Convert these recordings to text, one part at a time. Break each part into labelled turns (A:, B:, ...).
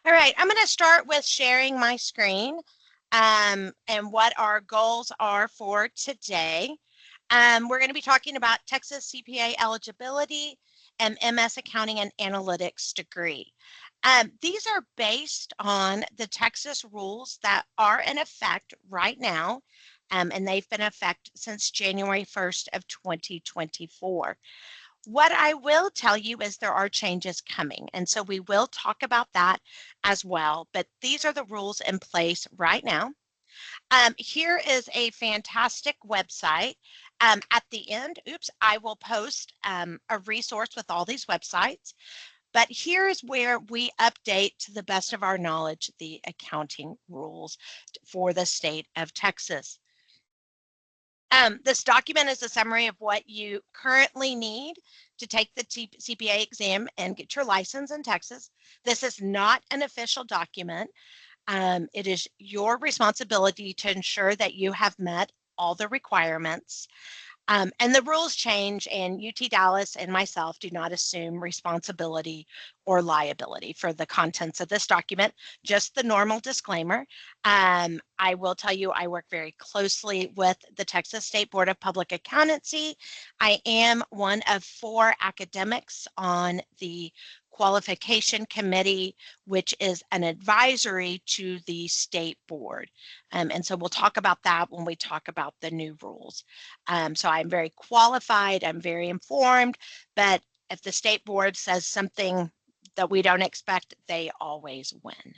A: All right, I'm going to start with sharing my screen and what our goals are for today. We're going to be talking about Texas CPA eligibility and MS Accounting and Analytics degree. These are based on the Texas rules that are in effect right now, and they've been in effect since January 1st of 2024. What I will tell you is there are changes coming, and so we will talk about that as well, but these are the rules in place right now. Here is a fantastic website. At the end, I will post a resource with all these websites, but here is where we update, to the best of our knowledge, the accounting rules for the state of Texas. This document is a summary of what you currently need to take the CPA exam and get your license in Texas. This is not an official document. It is your responsibility to ensure that you have met all the requirements. And the rules change, and UT Dallas and myself do not assume responsibility or liability for the contents of this document, just the normal disclaimer. I will tell you, I work very closely with the Texas State Board of Public Accountancy. I am one of 4 academics on the qualification committee, which is an advisory to the state board. And so we'll talk about that when we talk about the new rules. So I'm very qualified, I'm very informed, but if the state board says something that we don't expect, they always win.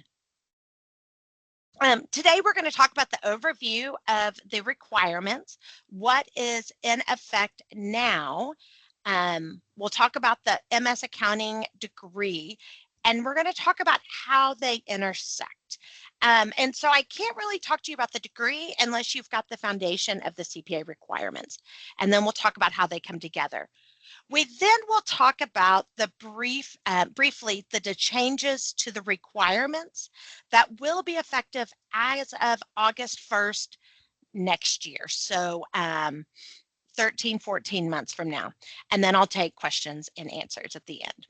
A: Today we're going to talk about the overview of the requirements, what is in effect now. We'll talk about the MS Accounting degree, and we're going to talk about how they intersect. And so I can't really talk to you about the degree unless you've got the foundation of the CPA requirements, and then we'll talk about how they come together. We then will talk about the briefly the changes to the requirements that will be effective as of August 1st next year. So 13, 14 months from now. And then I'll take questions and answers at the end.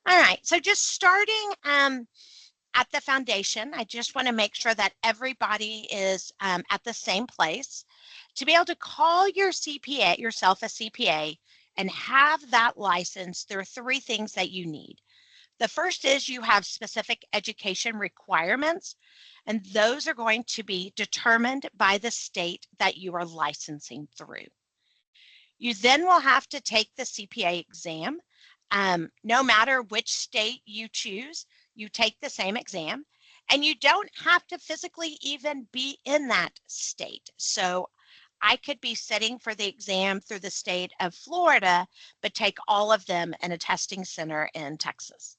A: All right, so just starting at the foundation, I just want to make sure that everybody is at the same place. To be able to call yourself a CPA and have that license, there are 3 things that you need. The first is you have specific education requirements, and those are going to be determined by the state that you are licensing through. You then will have to take the CPA exam. No matter which state you choose, you take the same exam, and you don't have to physically even be in that state. So I could be sitting for the exam through the state of Florida, but take all of them in a testing center in Texas.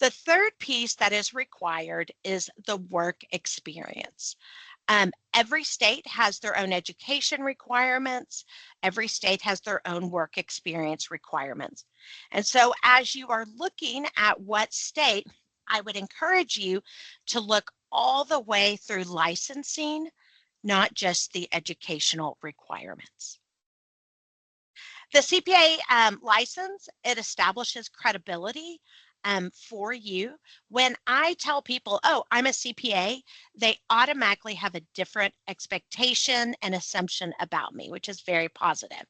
A: The third piece that is required is the work experience. Every state has their own education requirements. Every state has their own work experience requirements. And so as you are looking at what state, I would encourage you to look all the way through licensing, not just the educational requirements. The CPA license, it establishes credibility for you. When I tell people, oh, I'm a CPA, they automatically have a different expectation and assumption about me, which is very positive.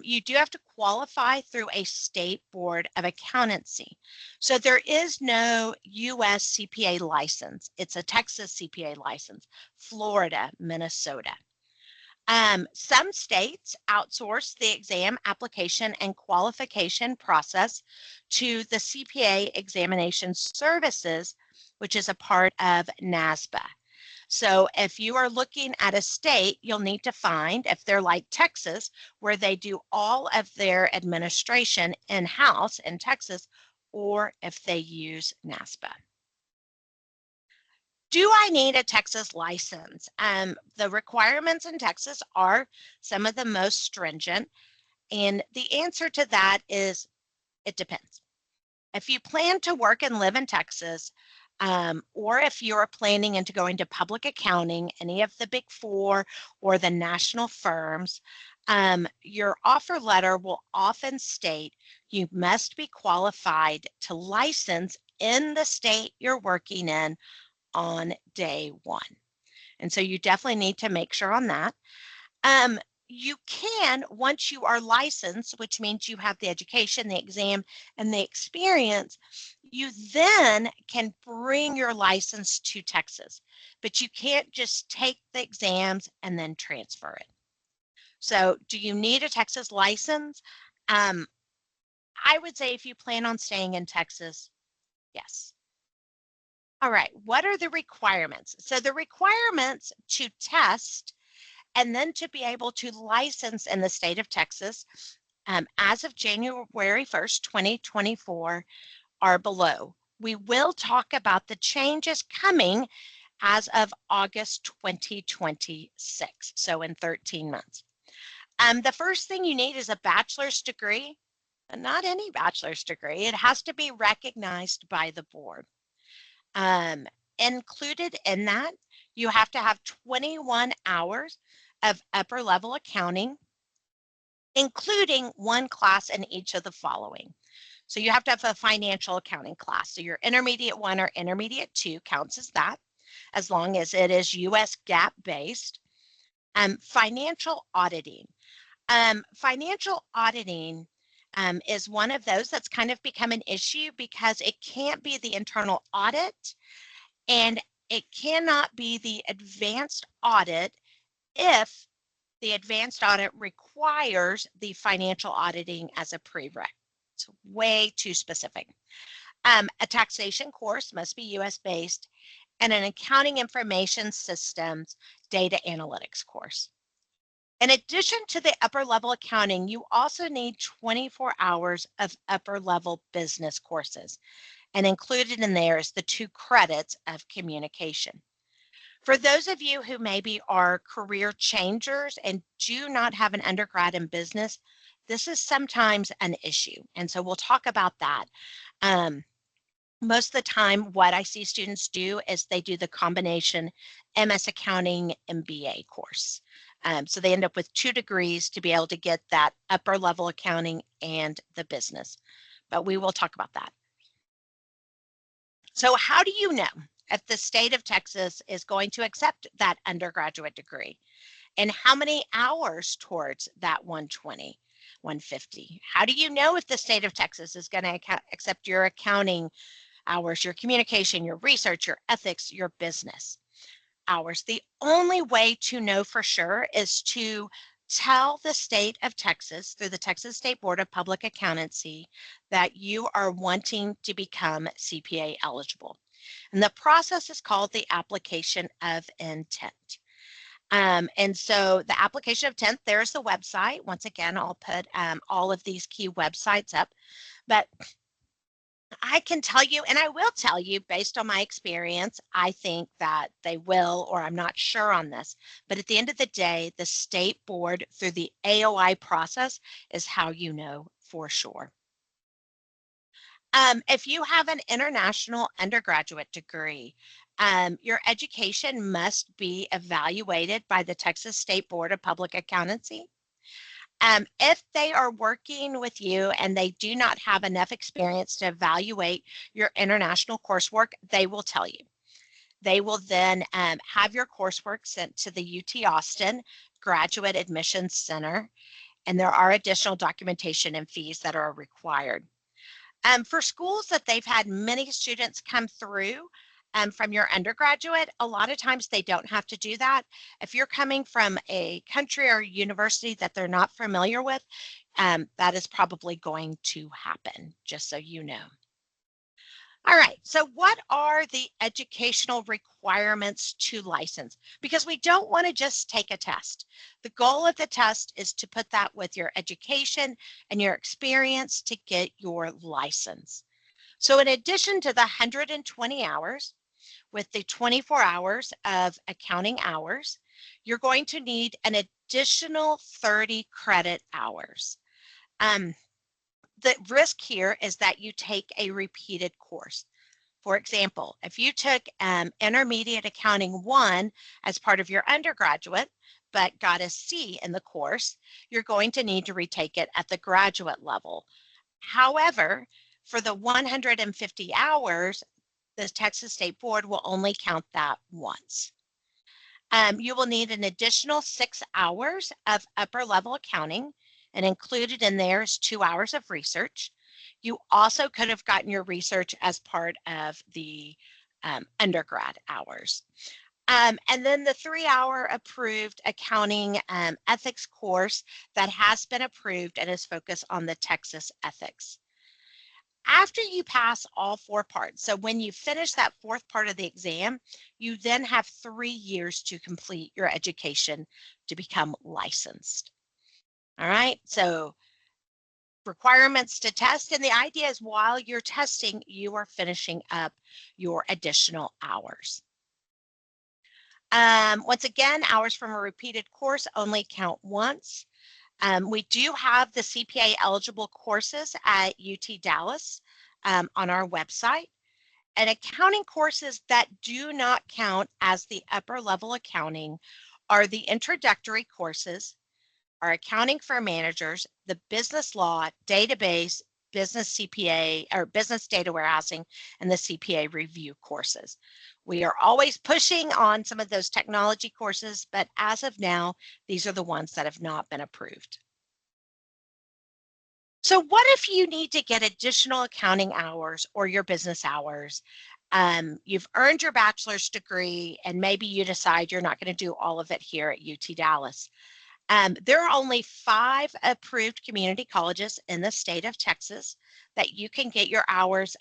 A: You do have to qualify through a state board of accountancy. So there is no US CPA license. It's a Texas CPA license, Florida, Minnesota. Some states outsource the exam application and qualification process to the CPA Examination Services, which is a part of NASBA. So if you are looking at a state, you'll need to find if they're like Texas, where they do all of their administration in-house in Texas, or if they use NASBA. Do I need a Texas license? The requirements in Texas are some of the most stringent, and the answer to that is it depends. If you plan to work and live in Texas, or if you're planning into going to public accounting, any of the big 4 or the national firms, Your offer letter will often state you must be qualified to license in the state you're working in on day one. And so you definitely need to make sure on that. Um, you can, once you are licensed, which means you have the education, the exam, and the experience, you then can bring your license to Texas, but you can't just take the exams and then transfer it. So do you need a Texas license? Um, I would say if you plan on staying in Texas, yes. All right, what are the requirements? So the requirements to test and then to be able to license in the state of Texas as of January 1st, 2024 are below. We will talk about the changes coming as of August 2026, so in 13 months. The first thing you need is a bachelor's degree, not any bachelor's degree. It has to be recognized by the board. Included in that, you have to have 21 hours of upper level accounting, including one class in each of the following. So you have to have a financial accounting class. So your intermediate 1 or intermediate 2 counts as that, as long as it is US GAAP based. Financial auditing. Financial auditing is one of those that's kind of become an issue because it can't be the internal audit and it cannot be the advanced audit if the advanced audit requires the financial auditing as a prereq. It's way too specific. A taxation course must be US based and an accounting information systems data analytics course. In addition to the upper level accounting, you also need 24 hours of upper level business courses. And included in there is the 2 credits of communication. For those of you who maybe are career changers and do not have an undergrad in business, this is sometimes an issue. And so we'll talk about that. Most of the time, what I see students do is they do the combination MS Accounting MBA course. So they end up with 2 degrees to be able to get that upper level accounting and the business. But we will talk about that. So how do you know if the state of Texas is going to accept that undergraduate degree? And how many hours towards that 120, 150? How do you know if the state of Texas is going to accept your accounting hours, your communication, your research, your ethics, your business hours? The only way to know for sure is to tell the state of Texas through the Texas State Board of Public Accountancy that you are wanting to become CPA eligible. And the process is called the application of intent. And so the application of intent, there's the website. Once again, I'll put all of these key websites up, but I can tell you, and I will tell you based on my experience, I think that they will, or I'm not sure on this, but at the end of the day, the state board through the AOI process is how you know for sure. If you have an international undergraduate degree, your education must be evaluated by the Texas State Board of Public Accountancy. If they are working with you and they do not have enough experience to evaluate your international coursework, they will tell you. They will then have your coursework sent to the UT Austin Graduate Admissions Center, and there are additional documentation and fees that are required. For schools that they've had many students come through from your undergraduate, a lot of times they don't have to do that. If you're coming from a country or university that they're not familiar with, that is probably going to happen, just so you know. All right, so what are the educational requirements to license? Because we don't want to just take a test. The goal of the test is to put that with your education and your experience to get your license. So in addition to the 120 hours, with the 24 hours of accounting hours, you're going to need an additional 30 credit hours. The risk here is that you take a repeated course. For example, if you took Intermediate Accounting 1 as part of your undergraduate, but got a C in the course, you're going to need to retake it at the graduate level. However, for the 150 hours, the Texas State Board will only count that once. You will need an additional 6 hours of upper level accounting, and included in there is 2 hours of research. You also could have gotten your research as part of the undergrad hours. And then the 3-hour approved accounting ethics course that has been approved and is focused on the Texas ethics. After you pass all 4 parts, so when you finish that 4th part of the exam, you then have 3 years to complete your education to become licensed. All right, so requirements to test, and the idea is while you're testing, you are finishing up your additional hours. Once again, hours from a repeated course only count once. We do have the CPA eligible courses at UT Dallas on our website, and accounting courses that do not count as the upper level accounting are the introductory courses, our accounting for managers, the business law, database, business CPA or business data warehousing, and the CPA review courses. We are always pushing on some of those technology courses, but as of now, these are the ones that have not been approved. So what if you need to get additional accounting hours or your business hours? You've earned your bachelor's degree and maybe you decide you're not going to do all of it here at UT Dallas. There are only 5 approved community colleges in the state of Texas that you can get your hours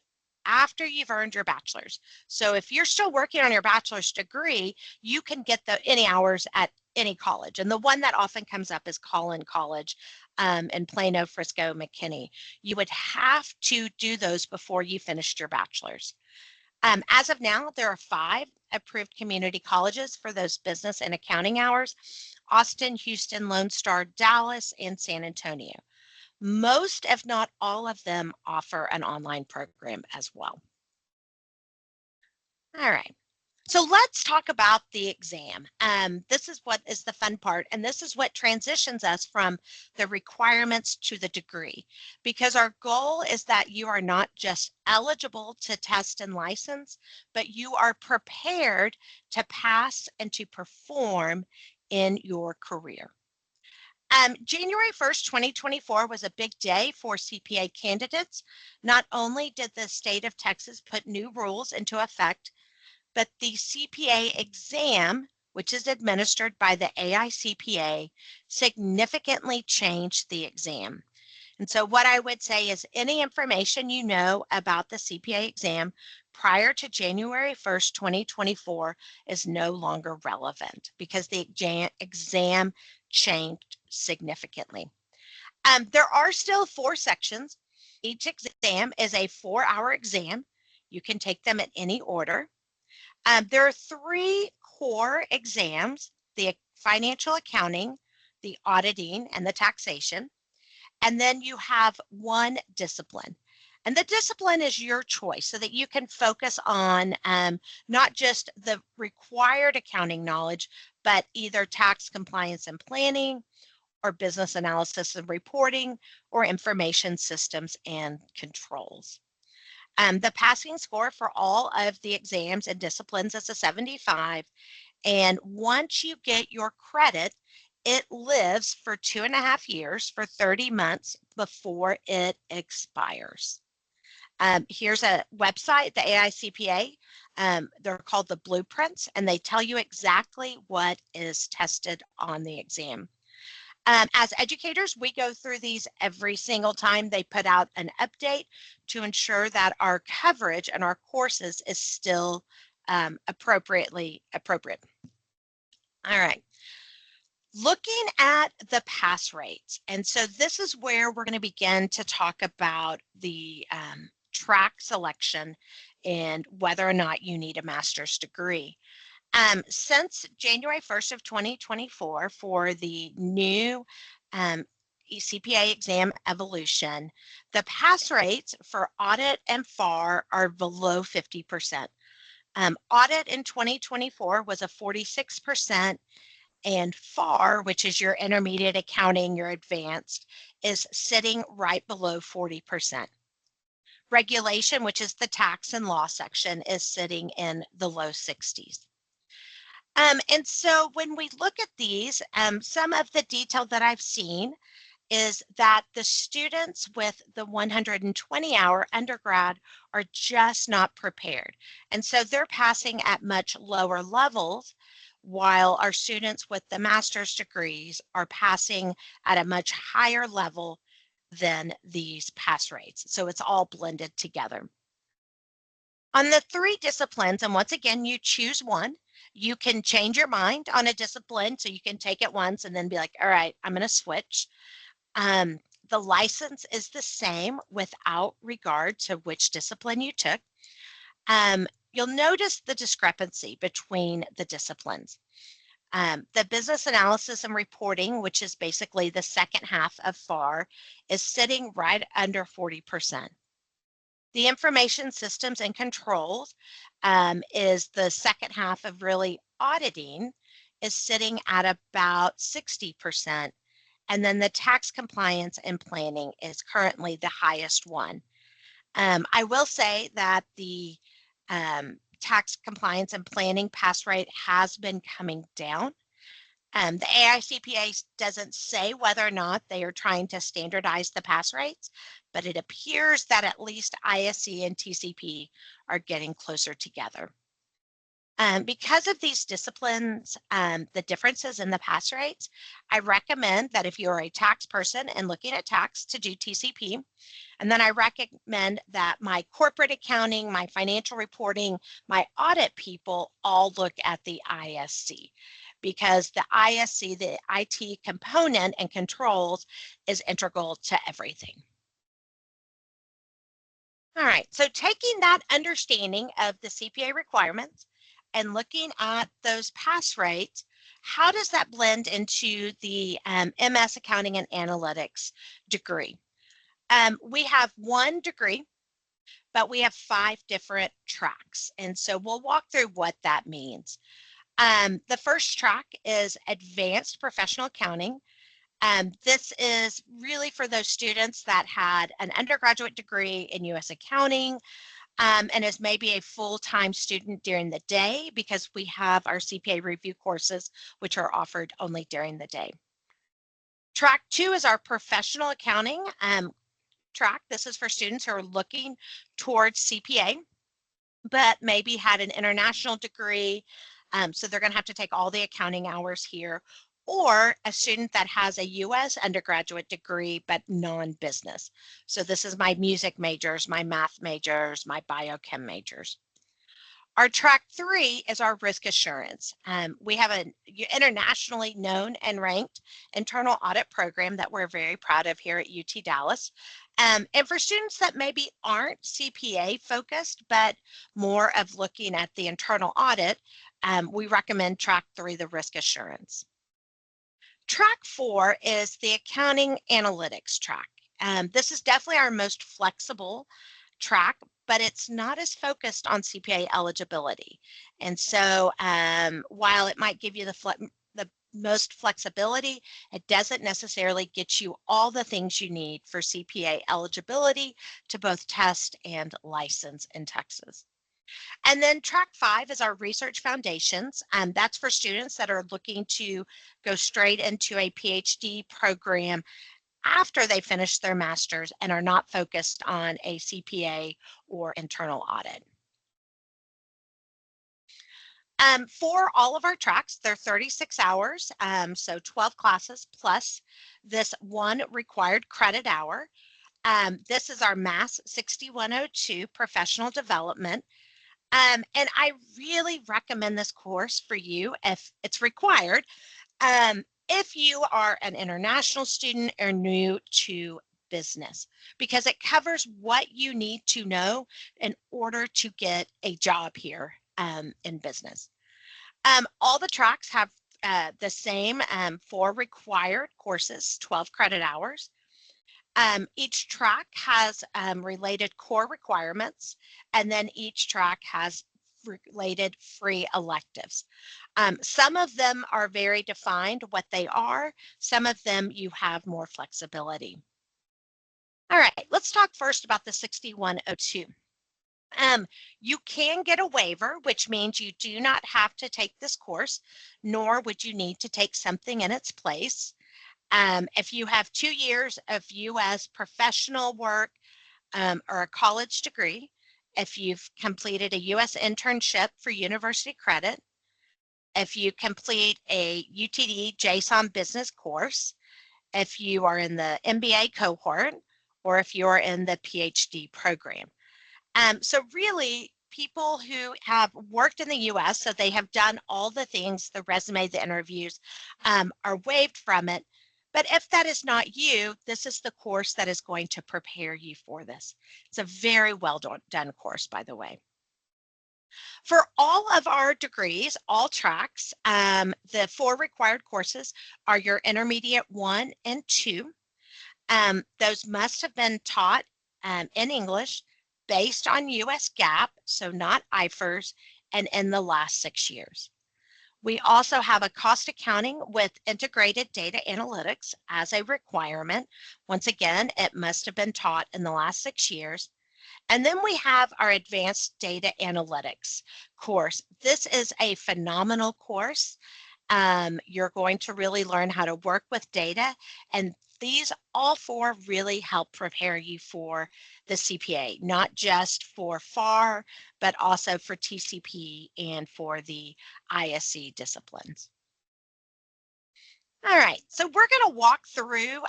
A: after you've earned your bachelor's. So if you're still working on your bachelor's degree, you can get any hours at any college. And the one that often comes up is Collin College in Plano, Frisco, McKinney. You would have to do those before you finished your bachelor's. As of now, there are 5 approved community colleges for those business and accounting hours: Austin, Houston, Lone Star, Dallas, and San Antonio. Most, if not all of them, offer an online program as well. All right. So let's talk about the exam. This is what is the fun part, and this is what transitions us from the requirements to the degree, because our goal is that you are not just eligible to test and license, but you are prepared to pass and to perform in your career. January 1st, 2024 was a big day for CPA candidates. Not only did the state of Texas put new rules into effect, but the CPA exam, which is administered by the AICPA, significantly changed the exam. And so what I would say is any information you know about the CPA exam prior to January 1st, 2024 is no longer relevant because the exam changed significantly. There are still 4 sections. Each exam is a 4-hour exam. You can take them in any order. There are 3 core exams: the financial accounting, the auditing, and the taxation. And then you have 1 discipline. And the discipline is your choice so that you can focus on not just the required accounting knowledge, but either tax compliance and planning, or business analysis and reporting, or information systems and controls. The passing score for all of the exams and disciplines is a 75. And once you get your credit, it lives for 2.5 years, for 30 months before it expires. Here's a website, the AICPA. They're called the blueprints, and they tell you exactly what is tested on the exam. As educators, we go through these every single time they put out an update to ensure that our coverage and our courses is still appropriate. All right. Looking at the pass rates. And so this is where we're going to begin to talk about the track selection and whether or not you need a master's degree. Since January 1st of 2024, for the new CPA exam evolution, the pass rates for audit and FAR are below 50%. Audit in 2024 was a 46%, And FAR, which is your intermediate accounting, your advanced, is sitting right below 40%. Regulation, which is the tax and law section, is sitting in the low 60s. And so when we look at these, some of the detail that I've seen is that the students with the 120-hour undergrad are just not prepared. And so they're passing at much lower levels, while our students with the master's degrees are passing at a much higher level than these pass rates. So it's all blended together. On the 3 disciplines, and once again, you choose one. You can change your mind on a discipline, so you can take it once and then be like, all right, I'm going to switch. The license is the same without regard to which discipline you took. You'll notice the discrepancy between the disciplines. The business analysis and reporting, which is basically the second half of FAR, is sitting right under 40%. The information systems and controls is the second half of really auditing, is sitting at about 60%. And then the tax compliance and planning is currently the highest one. I will say that the tax compliance and planning pass rate has been coming down. The AICPA doesn't say whether or not they are trying to standardize the pass rates, but it appears that at least ISC and TCP are getting closer together. Because of these disciplines, the differences in the pass rates, I recommend that if you're a tax person and looking at tax, to do TCP. And then I recommend that my corporate accounting, my financial reporting, my audit people all look at the ISC, because the ISC, the IT component and controls, is integral to everything. All right, so taking that understanding of the CPA requirements and looking at those pass rates, how does that blend into the MS Accounting and Analytics degree? We have one degree, but we have 5 different tracks. And so we'll walk through what that means. The first track is Advanced Professional Accounting. This is really for those students that had an undergraduate degree in U.S. accounting, and is maybe a full-time student during the day, because we have our CPA review courses, which are offered only during the day. Track 2 is our professional accounting track. This is for students who are looking towards CPA, but maybe had an international degree, so they're going to have to take all the accounting hours here, or a student that has a U.S. undergraduate degree but non-business. So this is my music majors, my math majors, my biochem majors. Our track 3 is our risk assurance. We have an internationally known and ranked internal audit program that we're very proud of here at UT Dallas. And for students that maybe aren't CPA focused, but more of looking at the internal audit, we recommend track 3, the risk assurance. Track 4 is the accounting analytics track. This is definitely our most flexible track, but it's not as focused on CPA eligibility. And so while it might give you the most flexibility, it doesn't necessarily get you all the things you need for CPA eligibility to both test and license in Texas. And then track 5 is our research foundations. That's for students that are looking to go straight into a PhD program after they finish their master's and are not focused on a CPA or internal audit. For all of our tracks, they're 36 hours, so 12 classes plus this one required credit hour. This is our Mass 6102 professional development. And I really recommend this course for you if it's required. If you are an international student or new to business, because it covers what you need to know in order to get a job here in business. All the tracks have the same 4 required courses, 12 credit hours. Each track has related core requirements, and then each track has related free electives. Some of them are very defined what they are. Some of them you have more flexibility. All right, let's talk first about the 6102. You can get a waiver, which means you do not have to take this course, nor would you need to take something in its place. If you have 2 years of U.S. professional work or a college degree, if you've completed a U.S. internship for university credit, if you complete a UTD JSOM business course, if you are in the MBA cohort, or if you're in the PhD program. So really, people who have worked in the U.S., so they have done all the things, the resume, the interviews, are waived from it. But if that is not you, this is the course that is going to prepare you for this. It's a very well done course, by the way. For all of our degrees, all tracks, the 4 required courses are your intermediate 1 and 2. Those must have been taught in English based on US GAAP, so not IFRS, and in the last 6 years. We also have a cost accounting with integrated data analytics as a requirement. Once again, it must have been taught in the last 6 years. And then we have our advanced data analytics course. This is a phenomenal course. You're going to really learn how to work with data, and these all 4 really help prepare you for the CPA, not just for FAR, but also for TCP and for the ISC disciplines. All right, so we're going to walk through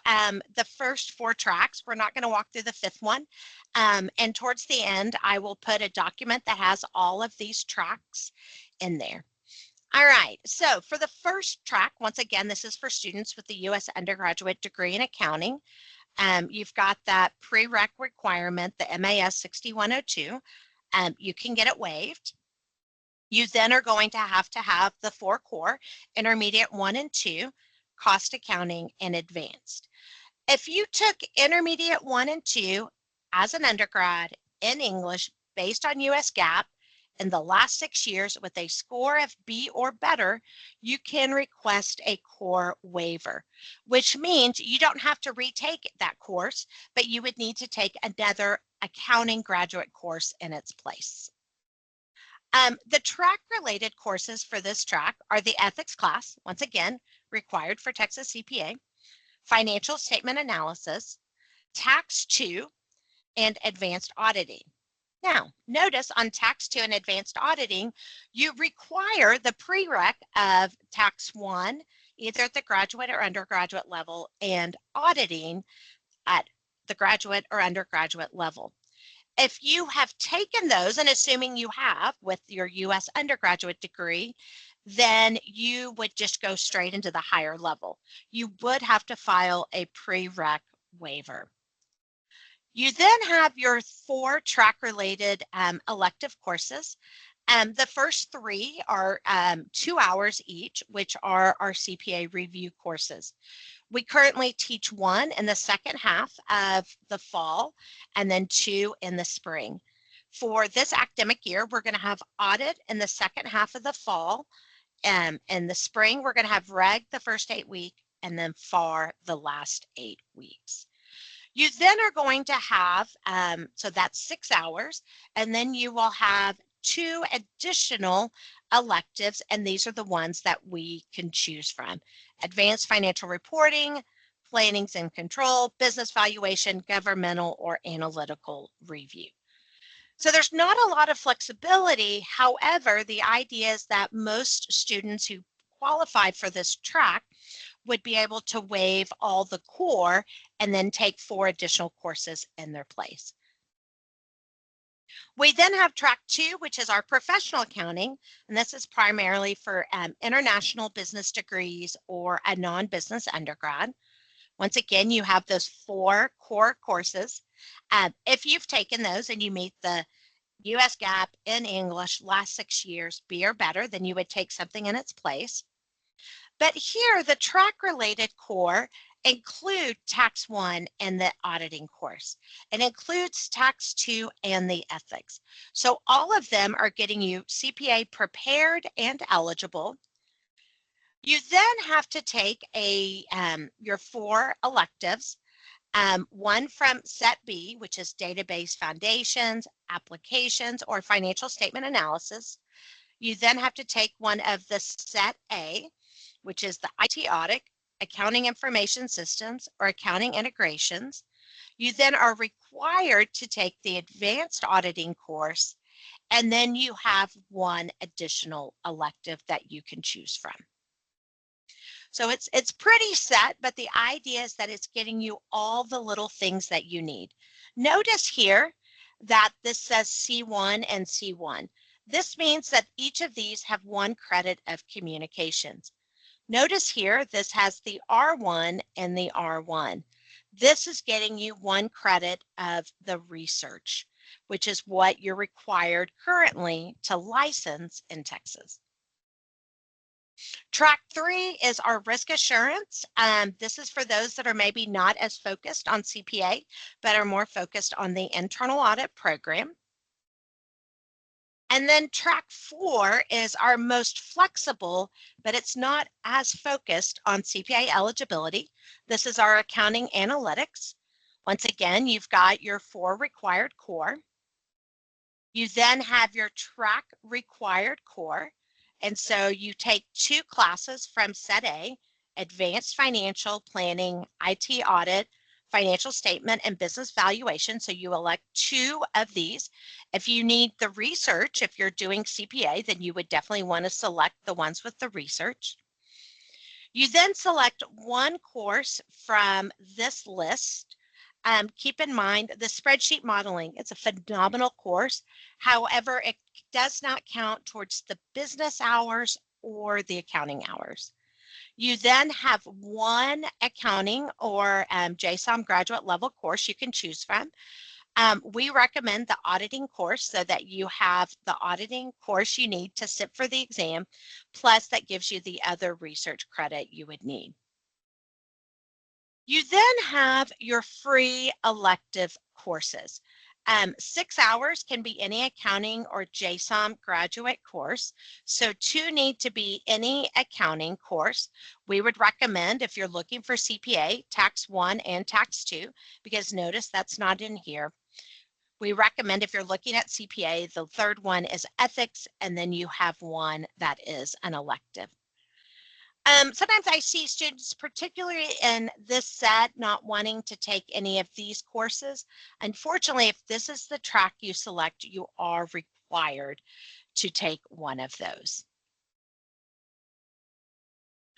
A: the first 4 tracks. We're not going to walk through the 5th one. And towards the end, I will put a document that has all of these tracks in there. All right, so for the first track, once again, this is for students with the U.S. undergraduate degree in accounting. You've got that prereq requirement, the MAS 6102. You can get it waived. You then are going to have the 4 core, intermediate 1 and 2, cost accounting, and advanced. If you took intermediate 1 and 2 as an undergrad in English based on US GAAP in the last 6 years with a score of B or better, you can request a core waiver, which means you don't have to retake that course, but you would need to take another accounting graduate course in its place. The track-related courses for this track are the ethics class, once again, required for Texas CPA, financial statement analysis, tax 2, and advanced auditing. Now, notice on tax 2 and advanced auditing, you require the prereq of tax 1, either at the graduate or undergraduate level, and auditing at the graduate or undergraduate level. If you have taken those, and assuming you have with your U.S. undergraduate degree, then you would just go straight into the higher level. You would have to file a prereq waiver. You then have your 4 track-related elective courses. The first 3 are 2 hours each, which are our CPA review courses. We currently teach 1 in the second half of the fall and then 2 in the spring. For this academic year, we're going to have audit in the second half of the fall. In the spring, we're going to have reg the first 8 weeks and then FAR the last 8 weeks. You then are going to have, so that's 6 hours, and then you will have 2 additional electives, and these are the ones that we can choose from. Advanced financial reporting, plannings and control, business valuation, governmental or analytical review. So there's not a lot of flexibility. However, the idea is that most students who qualify for this track would be able to waive all the core and then take 4 additional courses in their place. We then have track 2, which is our professional accounting, and this is primarily for international business degrees or a non-business undergrad. Once again, you have those 4 core courses. If you've taken those and you meet the US GAAP in English last 6 years, B or better, then you would take something in its place. But here, the track-related core include Tax 1 and the auditing course. It includes Tax 2 and the ethics. So all of them are getting you CPA prepared and eligible. You then have to take your 4 electives, one from Set B, which is Database Foundations, Applications, or Financial Statement Analysis. You then have to take one of the Set A, which is the IT Audit, Accounting Information Systems, or Accounting Integrations. You then are required to take the Advanced Auditing course, and then you have one additional elective that you can choose from. So it's pretty set, but the idea is that it's getting you all the little things that you need. Notice here that this says C1 and C1. This means that each of these have 1 credit of communications. Notice here, this has the R1 and the R1. This is getting you 1 credit of the research, which is what you're required currently to license in Texas. Track 3 is our risk assurance. This is for those that are maybe not as focused on CPA, but are more focused on the internal audit program. And then track 4 is our most flexible, but it's not as focused on CPA eligibility. This is our accounting analytics. Once again, you've got your 4 required core. You then have your track required core. And so you take 2 classes from Set A, Advanced Financial Planning, IT Audit, Financial Statement, and Business Valuation. So you elect 2 of these. If you need the research, if you're doing CPA, then you would definitely want to select the ones with the research. You then select 1 course from this list. Keep in mind the spreadsheet modeling, it's a phenomenal course. However, it does not count towards the business hours or the accounting hours. You then have 1 accounting or JSOM graduate level course you can choose from. We recommend the auditing course so that you have the auditing course you need to sit for the exam, plus that gives you the other research credit you would need. You then have your free elective courses. 6 hours can be any accounting or JSOM graduate course. So 2 need to be any accounting course. We would recommend, if you're looking for CPA, Tax 1 and Tax 2, because notice that's not in here. We recommend, if you're looking at CPA, the 3rd one is ethics, and then you have 1 that is an elective. Sometimes I see students, particularly in this set, not wanting to take any of these courses. Unfortunately, if this is the track you select, you are required to take one of those.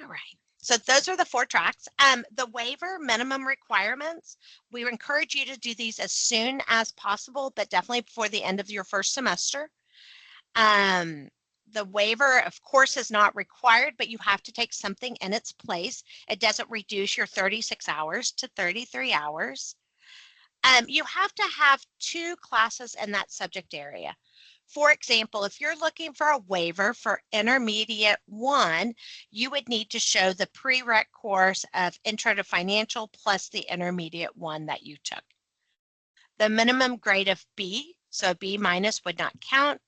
A: All right. So those are the 4 tracks. The waiver minimum requirements, we encourage you to do these as soon as possible, but definitely before the end of your first semester. The waiver, of course, is not required, but you have to take something in its place. It doesn't reduce your 36 hours to 33 hours. You have to have 2 classes in that subject area. For example, if you're looking for a waiver for Intermediate 1, you would need to show the prereq course of Intro to Financial plus the Intermediate 1 that you took. The minimum grade of B, so B- would not count,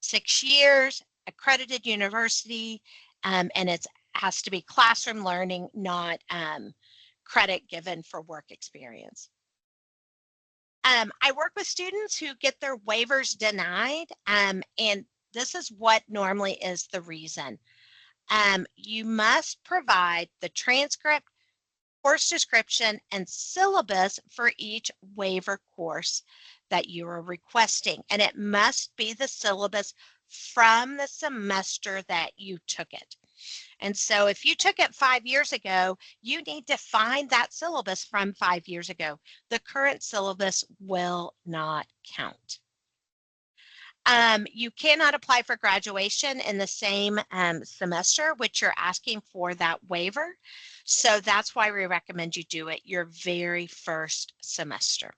A: 6 years, accredited university, and it has to be classroom learning, not credit given for work experience. I work with students who get their waivers denied, and this is what normally is the reason. You must provide the transcript, course description, and syllabus for each waiver course that you are requesting, and it must be the syllabus from the semester that you took it. And so if you took it 5 years ago, you need to find that syllabus from 5 years ago. The current syllabus will not count. You cannot apply for graduation in the same semester, which you're asking for that waiver. So that's why we recommend you do it your very first semester.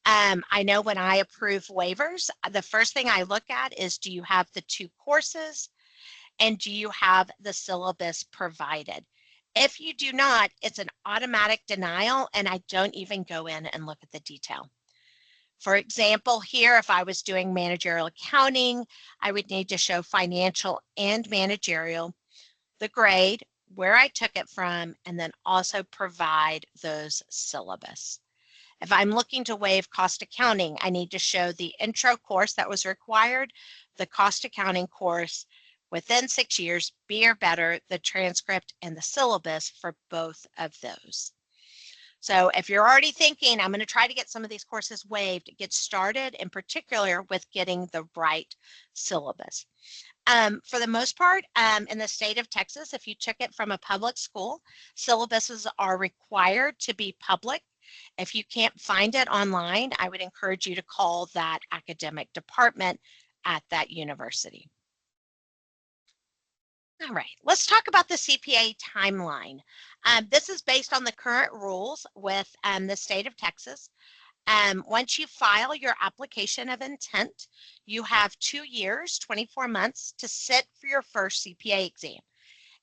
A: I know when I approve waivers, the first thing I look at is, do you have the 2 courses and do you have the syllabus provided? If you do not, it's an automatic denial, and I don't even go in and look at the detail. For example, here, if I was doing managerial accounting, I would need to show financial and managerial, the grade, where I took it from, and then also provide those syllabus. If I'm looking to waive cost accounting, I need to show the intro course that was required, the cost accounting course within 6 years, B or better, the transcript and the syllabus for both of those. So if you're already thinking, I'm going to try to get some of these courses waived, get started in particular with getting the right syllabus. For the most part, in the state of Texas, if you took it from a public school, syllabuses are required to be public. If you can't find it online, I would encourage you to call that academic department at that university. All right, let's talk about the CPA timeline. This is based on the current rules with the state of Texas. Once you file your application of intent, you have 2 years, 24 months to sit for your first CPA exam.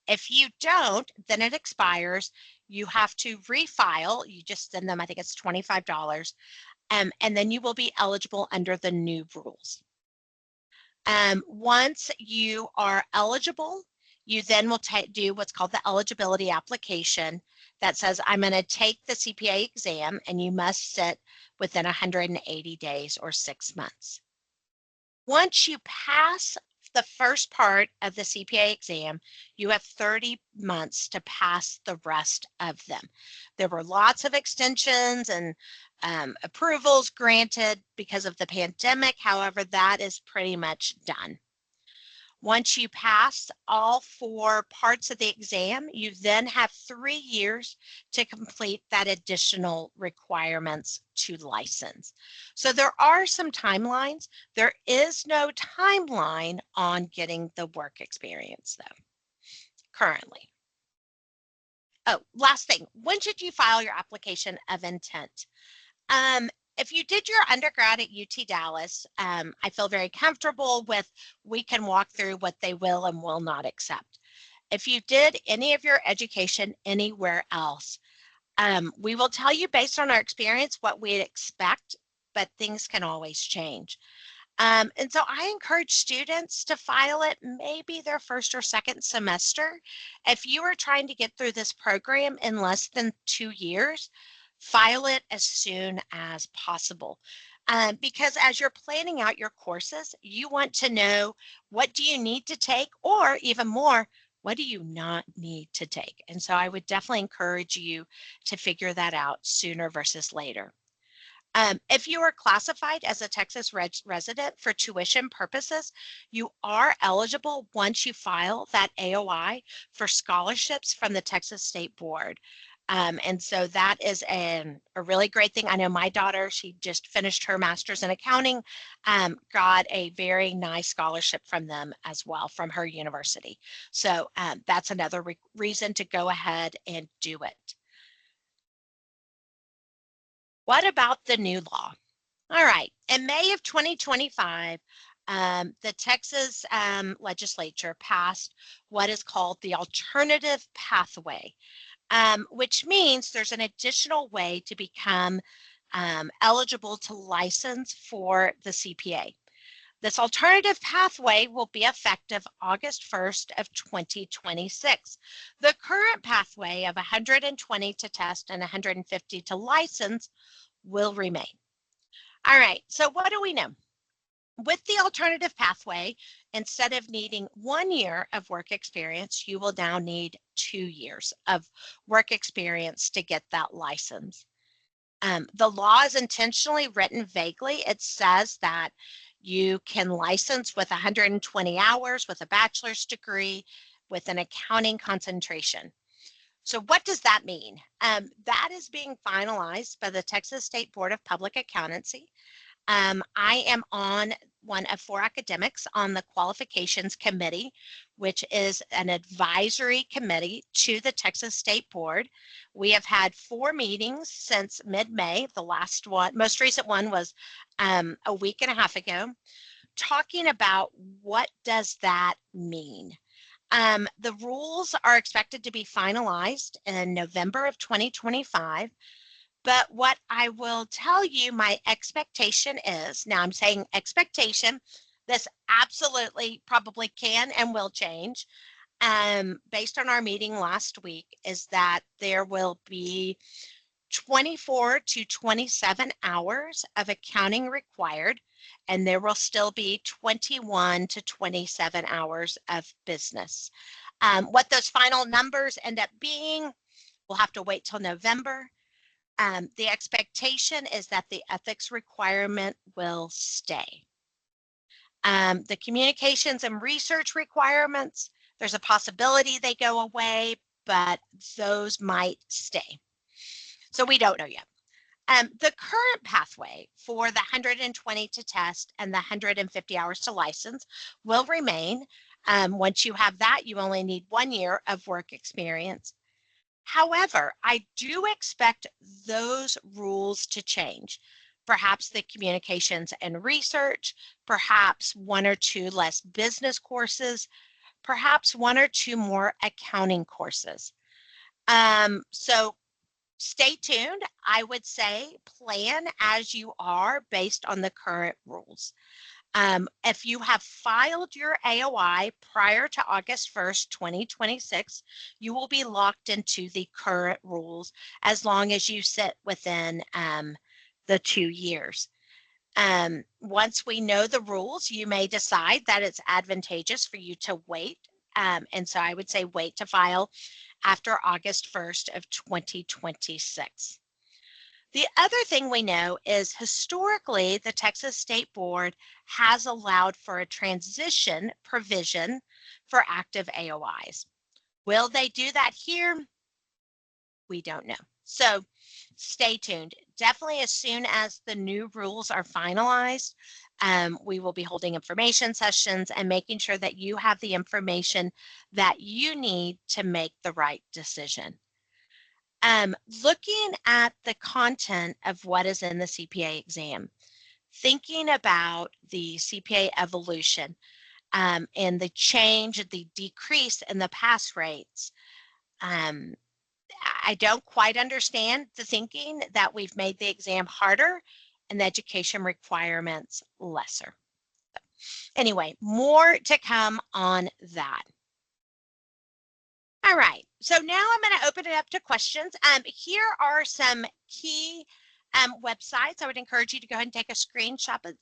A: If you don't, then it expires. You have to refile. You just send them, I think it's $25, and then you will be eligible under the new rules. Once you are eligible, you then will do what's called the eligibility application that says, I'm going to take the CPA exam, and you must sit within 180 days or 6 months. Once you pass the first part of the CPA exam, you have 30 months to pass the rest of them. There were lots of extensions and approvals granted because of the pandemic. However, that is pretty much done. Once you pass all 4 parts of the exam, you then have 3 years to complete that additional requirements to license. So there are some timelines. There is no timeline on getting the work experience, though, currently. Oh, last thing, when should you file your application of intent? If you did your undergrad at UT Dallas, I feel very comfortable with, we can walk through what they will and will not accept. If you did any of your education anywhere else, we will tell you based on our experience what we expect, but things can always change. And so I encourage students to file it maybe their first or second semester. If you are trying to get through this program in less than 2 years, file it as soon as possible. Because as you're planning out your courses, you want to know, what do you need to take, or even more, what do you not need to take? And so I would definitely encourage you to figure that out sooner versus later. If you are classified as a Texas resident for tuition purposes, you are eligible once you file that AOI for scholarships from the Texas State Board. And so that is a really great thing. I know my daughter, she just finished her master's in accounting, got a very nice scholarship from them as well, from her university. So that's another reason to go ahead and do it. What about the new law? All right, in May of 2025, the Texas legislature passed what is called the alternative pathway, which means there's an additional way to become eligible to license for the CPA. This alternative pathway will be effective August 1st of 2026. The current pathway of 120 to test and 150 to license will remain. All right, so what do we know? With the alternative pathway, instead of needing 1 year of work experience, you will now need 2 years of work experience to get that license. The law is intentionally written vaguely. It says that you can license with 120 hours with a bachelor's degree with an accounting concentration. So what does that mean? That is being finalized by the Texas State Board of Public Accountancy. I am on one of 4 academics on the qualifications committee, which is an advisory committee to the Texas State Board. We have had 4 meetings since mid-May. The last one, most recent one, was a week and a half ago, talking about what does that mean. The rules are expected to be finalized in November of 2025. But what I will tell you, my expectation is, now I'm saying expectation, this absolutely probably can and will change, based on our meeting last week, is that there will be 24 to 27 hours of accounting required, and there will still be 21 to 27 hours of business. What those final numbers end up being, we'll have to wait till November. The expectation is that the ethics requirement will stay. The communications and research requirements, there's a possibility they go away, but those might stay. So we don't know yet. The current pathway for the 120 to test and the 150 hours to license will remain. Once you have that, you only need 1 year of work experience. However, I do expect those rules to change. Perhaps the communications and research, perhaps 1 or 2 less business courses, perhaps 1 or 2 more accounting courses. So stay tuned. I would say plan as you are based on the current rules. If you have filed your AOI prior to August 1st, 2026, you will be locked into the current rules as long as you sit within the 2 years. Once we know the rules, you may decide that it's advantageous for you to wait. And so I would say wait to file after August 1st of 2026. The other thing we know is historically, the Texas State Board has allowed for a transition provision for active AOIs. Will they do that here? We don't know. So stay tuned. Definitely as soon as the new rules are finalized, we will be holding information sessions and making sure that you have the information that you need to make the right decision. Looking at the content of what is in the CPA exam, thinking about the CPA evolution and the change, the decrease in the pass rates, I don't quite understand the thinking that we've made the exam harder and the education requirements lesser. Anyway, more to come on that. All right, so now I'm going to open it up to questions. Here are some key websites. I would encourage you to go ahead and take a screenshot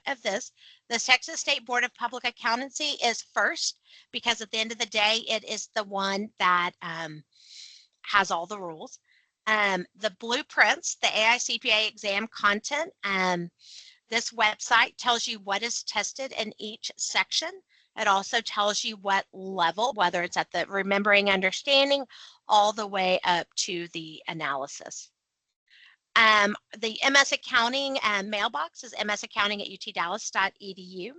A: of this. The Texas State Board of Public Accountancy is first because at the end of the day, it is the one that has all the rules. The blueprints, the AICPA exam content, this website tells you what is tested in each section. It also tells you what level, whether it's at the remembering, understanding, all the way up to the analysis. The MS Accounting mailbox is msaccounting@utdallas.edu.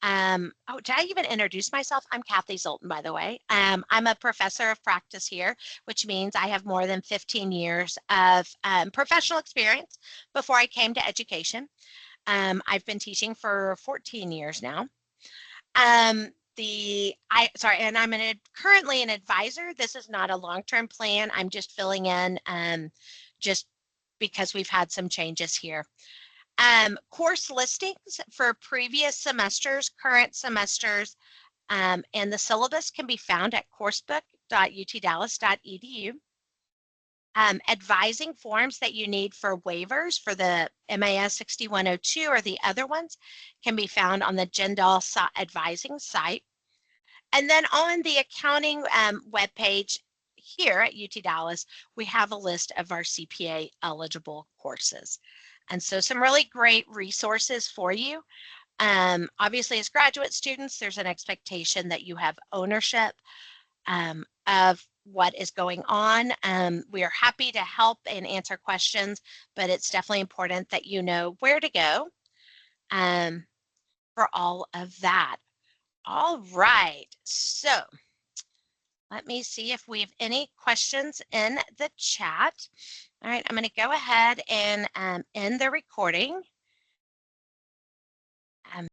A: Oh, did I even introduce myself? I'm Kathy Zoltan, by the way. I'm a professor of practice here, which means I have more than 15 years of professional experience before I came to education. I've been teaching for 14 years now. And I'm currently an advisor. This is not a long-term plan. I'm just filling in just because we've had some changes here. Course listings for previous semesters, current semesters, and the syllabus can be found at coursebook.utdallas.edu. Advising forms that you need for waivers for the MAS 6102 or the other ones can be found on the Jindal advising site. And then on the accounting webpage here at UT Dallas, we have a list of our CPA eligible courses. And so some really great resources for you. Obviously, as graduate students, there's an expectation that you have ownership of what is going on. We are happy to help and answer questions, but it's definitely important that you know where to go for all of that. All right, so let me see if we have any questions in the chat. All right, I'm going to go ahead and end the recording.